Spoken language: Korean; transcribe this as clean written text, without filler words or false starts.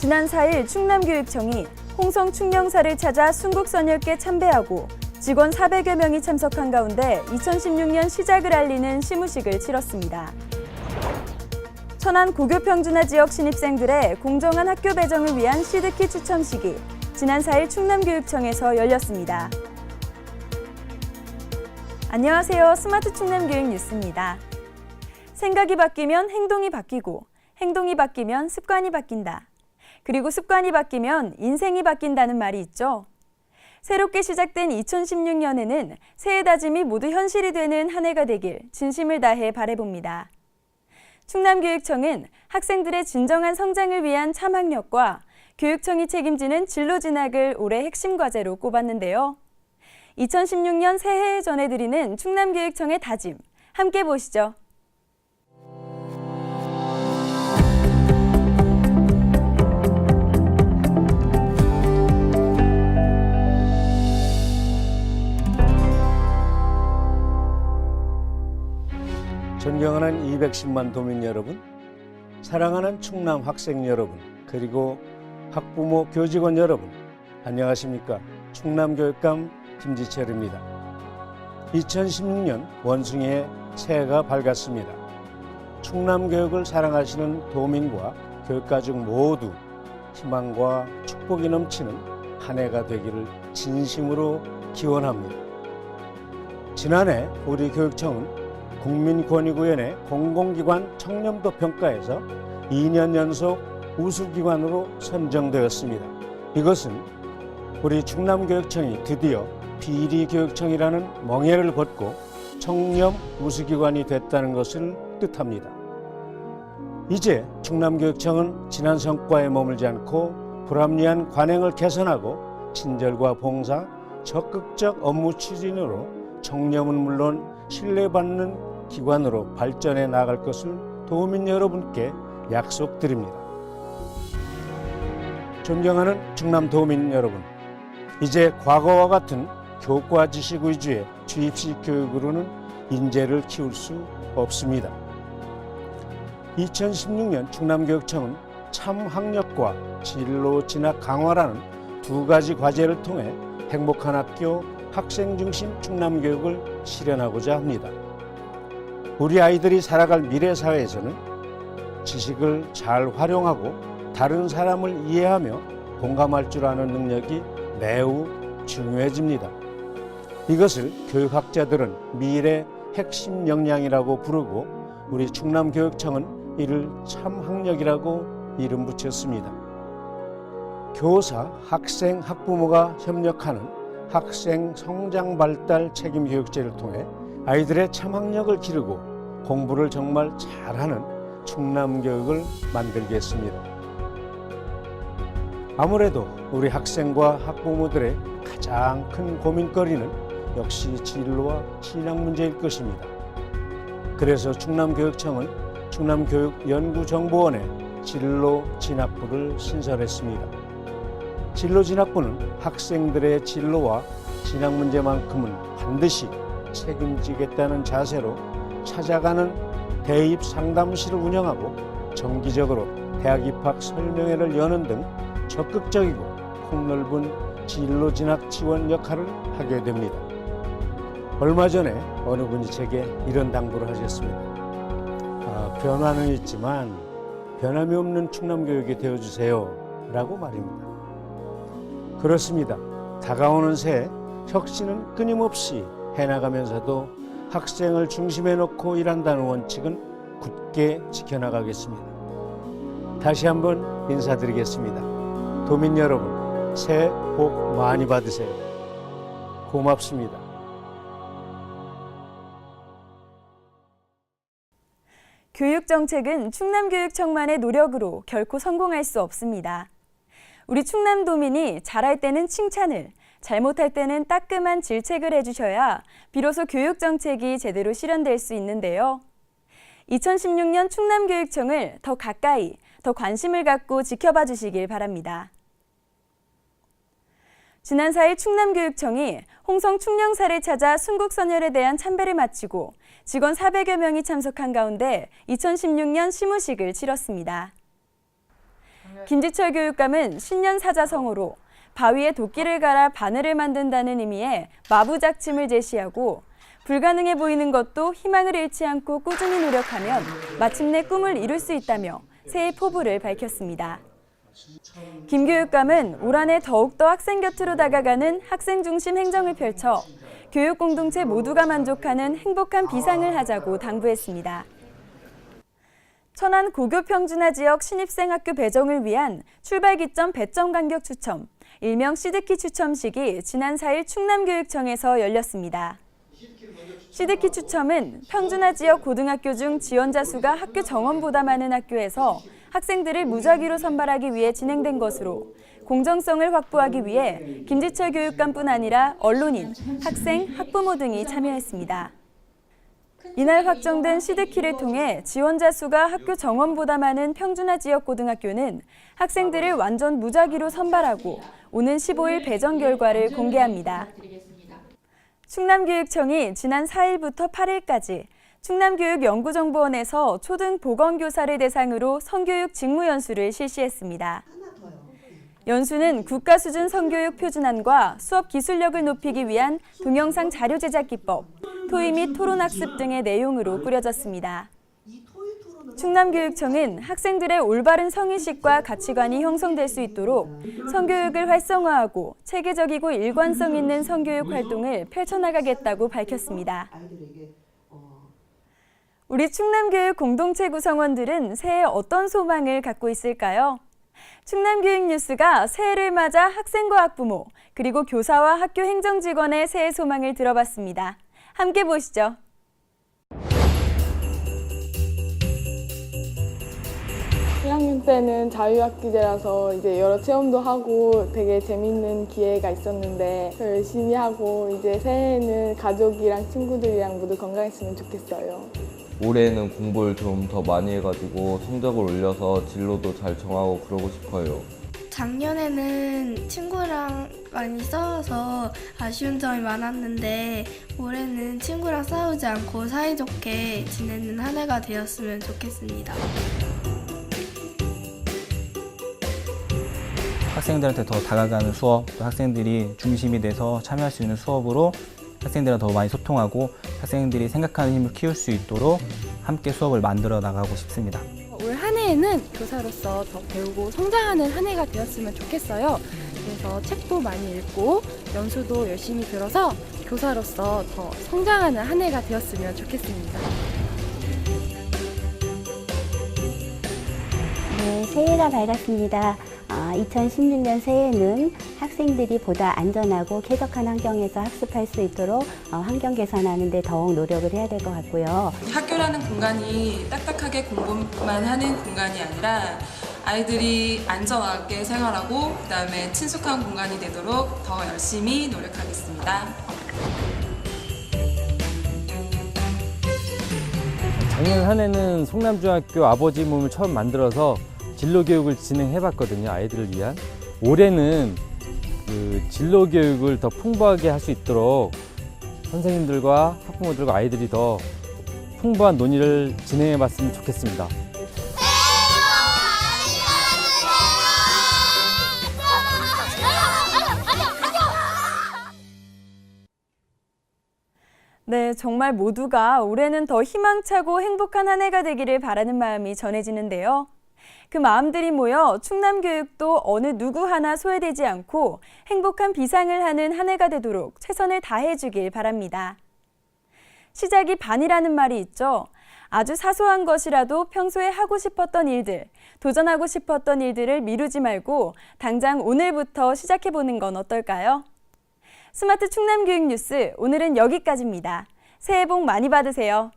지난 4일 충남교육청이 홍성 충령사를 찾아 순국선열께 참배하고 직원 400여 명이 참석한 가운데 2016년 시작을 알리는 시무식을 치렀습니다. 천안 고교평준화 지역 신입생들의 공정한 학교 배정을 위한 시드키 추첨식이 지난 4일 충남교육청에서 열렸습니다. 안녕하세요. 스마트 충남교육 뉴스입니다. 생각이 바뀌면 행동이 바뀌고 행동이 바뀌면 습관이 바뀐다. 그리고 습관이 바뀌면 인생이 바뀐다는 말이 있죠. 새롭게 시작된 2016년에는 새해 다짐이 모두 현실이 되는 한 해가 되길 진심을 다해 바라봅니다. 충남교육청은 학생들의 진정한 성장을 위한 참학력과 교육청이 책임지는 진로 진학을 올해 핵심 과제로 꼽았는데요. 2016년 새해에 전해드리는 충남교육청의 다짐, 함께 보시죠. 존경하는 210만 도민 여러분, 사랑하는 충남 학생 여러분, 그리고 학부모 교직원 여러분, 안녕하십니까? 충남교육감 김지철입니다. 2016년 원숭이의 새해가 밝았습니다. 충남교육을 사랑하시는 도민과 교육가족 모두 희망과 축복이 넘치는 한 해가 되기를 진심으로 기원합니다. 지난해 우리 교육청은 국민권익위원회 공공기관 청렴도 평가에서 2년 연속 우수기관으로 선정되었습니다. 이것은 우리 충남교육청이 드디어 비리교육청이라는 멍해를 벗고 청렴 우수기관이 됐다는 것을 뜻합니다. 이제 충남교육청은 지난 성과에 머물지 않고 불합리한 관행을 개선하고 친절과 봉사, 적극적 업무 추진으로 청렴은 물론 신뢰받는 기관으로 발전해 나갈 것을 도민 여러분께 약속드립니다. 존경하는 충남 도민 여러분, 이제 과거와 같은 교과 지식 위주의 주입식 교육으로는 인재를 키울 수 없습니다. 2016년 충남교육청은 참학력과 진로 진학 강화라는 두 가지 과제를 통해 행복한 학교, 학생 중심 충남교육을 실현하고자 합니다. 우리 아이들이 살아갈 미래 사회에서는 지식을 잘 활용하고 다른 사람을 이해하며 공감할 줄 아는 능력이 매우 중요해집니다. 이것을 교육학자들은 미래 핵심 역량이라고 부르고 우리 충남교육청은 이를 참학력이라고 이름 붙였습니다. 교사, 학생, 학부모가 협력하는 학생 성장 발달 책임 교육제를 통해 아이들의 참학력을 기르고 공부를 정말 잘하는 충남교육을 만들겠습니다. 아무래도 우리 학생과 학부모들의 가장 큰 고민거리는 역시 진로와 진학 문제일 것입니다. 그래서 충남교육청은 충남교육연구정보원에 진로 진학부를 신설했습니다. 진로 진학부는 학생들의 진로와 진학 문제만큼은 반드시 책임지겠다는 자세로 찾아가는 대입 상담실을 운영하고 정기적으로 대학 입학 설명회를 여는 등 적극적이고 폭넓은 진로 진학 지원 역할을 하게 됩니다. 얼마 전에 어느 분이 제게 이런 당부를 하셨습니다. 변화는 있지만 변함이 없는 충남교육이 되어주세요 라고 말입니다. 그렇습니다. 다가오는 새해 혁신은 끊임없이 해나가면서도 학생을 중심에 놓고 일한다는 원칙은 굳게 지켜나가겠습니다. 다시 한번 인사드리겠습니다. 도민 여러분, 새해 복 많이 받으세요. 고맙습니다. 교육정책은 충남교육청만의 노력으로 결코 성공할 수 없습니다. 우리 충남도민이 잘할 때는 칭찬을, 잘못할 때는 따끔한 질책을 해주셔야 비로소 교육정책이 제대로 실현될 수 있는데요. 2016년 충남교육청을 더 가까이, 더 관심을 갖고 지켜봐 주시길 바랍니다. 지난 4일 충남교육청이 홍성 충령사를 찾아 순국선열에 대한 참배를 마치고 직원 400여 명이 참석한 가운데 2016년 시무식을 치렀습니다. 김지철 교육감은 신년 사자성어로 바위에 도끼를 갈아 바늘을 만든다는 의미의 마부작침을 제시하고 불가능해 보이는 것도 희망을 잃지 않고 꾸준히 노력하면 마침내 꿈을 이룰 수 있다며 새해 포부를 밝혔습니다. 김 교육감은 올 한 해 더욱더 학생 곁으로 다가가는 학생 중심 행정을 펼쳐 교육 공동체 모두가 만족하는 행복한 비상을 하자고 당부했습니다. 천안 고교평준화 지역 신입생 학교 배정을 위한 출발 기점 배점 간격 추첨, 일명 시드키 추첨식이 지난 4일 충남교육청에서 열렸습니다. 시드키 추첨은 평준화 지역 고등학교 중 지원자 수가 학교 정원보다 많은 학교에서 학생들을 무작위로 선발하기 위해 진행된 것으로 공정성을 확보하기 위해 김지철 교육감뿐 아니라 언론인, 학생, 학부모 등이 참여했습니다. 이날 확정된 시드키를 통해 지원자 수가 학교 정원보다 많은 평준화 지역 고등학교는 학생들을 완전 무작위로 선발하고 오는 15일 배정 결과를 공개합니다. 충남교육청이 지난 4일부터 8일까지 충남교육연구정보원에서 초등 보건교사를 대상으로 성교육 직무연수를 실시했습니다. 연수는 국가 수준 성교육 표준안과 수업 기술력을 높이기 위한 동영상 자료 제작 기법, 토의 및 토론학습 등의 내용으로 꾸려졌습니다. 충남교육청은 학생들의 올바른 성의식과 가치관이 형성될 수 있도록 성교육을 활성화하고 체계적이고 일관성 있는 성교육 활동을 펼쳐나가겠다고 밝혔습니다. 우리 충남교육 공동체 구성원들은 새해 어떤 소망을 갖고 있을까요? 충남교육뉴스가 새해를 맞아 학생과 학부모, 그리고 교사와 학교 행정직원의 새해 소망을 들어봤습니다. 함께 보시죠. 1학년 때는 자유학기제라서 이제 여러 체험도 하고 되게 재밌는 기회가 있었는데 더 열심히 하고 이제 새해에는 가족이랑 친구들이랑 모두 건강했으면 좋겠어요. 올해는 공부를 좀 더 많이 해가지고 성적을 올려서 진로도 잘 정하고 그러고 싶어요. 작년에는 친구랑 많이 싸워서 아쉬운 점이 많았는데 올해는 친구랑 싸우지 않고 사이좋게 지내는 한 해가 되었으면 좋겠습니다. 학생들한테 더 다가가는 수업, 또 학생들이 중심이 돼서 참여할 수 있는 수업으로 학생들이랑 더 많이 소통하고 학생들이 생각하는 힘을 키울 수 있도록 함께 수업을 만들어 나가고 싶습니다. 올 한 해에는 교사로서 더 배우고 성장하는 한 해가 되었으면 좋겠어요. 그래서 책도 많이 읽고 연수도 열심히 들어서 교사로서 더 성장하는 한 해가 되었으면 좋겠습니다. 네, 새해가 밝았습니다. 2016년 새해에는 학생들이 보다 안전하고 쾌적한 환경에서 학습할 수 있도록 환경 개선하는 데 더욱 노력을 해야 될 것 같고요. 학교라는 공간이 딱딱하게 공부만 하는 공간이 아니라 아이들이 안전하게 생활하고 그다음에 친숙한 공간이 되도록 더 열심히 노력하겠습니다. 작년 한 해는 성남중학교 아버지 몸을 처음 만들어서 진로교육을 진행해봤거든요. 아이들을 위한. 올해는 그 진로교육을 더 풍부하게 할 수 있도록 선생님들과 학부모들과 아이들이 더 풍부한 논의를 진행해봤으면 좋겠습니다. 네, 정말 모두가 올해는 더 희망차고 행복한 한 해가 되기를 바라는 마음이 전해지는데요. 그 마음들이 모여 충남교육도 어느 누구 하나 소외되지 않고 행복한 비상을 하는 한 해가 되도록 최선을 다해주길 바랍니다. 시작이 반이라는 말이 있죠. 아주 사소한 것이라도 평소에 하고 싶었던 일들, 도전하고 싶었던 일들을 미루지 말고 당장 오늘부터 시작해보는 건 어떨까요? 스마트 충남교육 뉴스, 오늘은 여기까지입니다. 새해 복 많이 받으세요.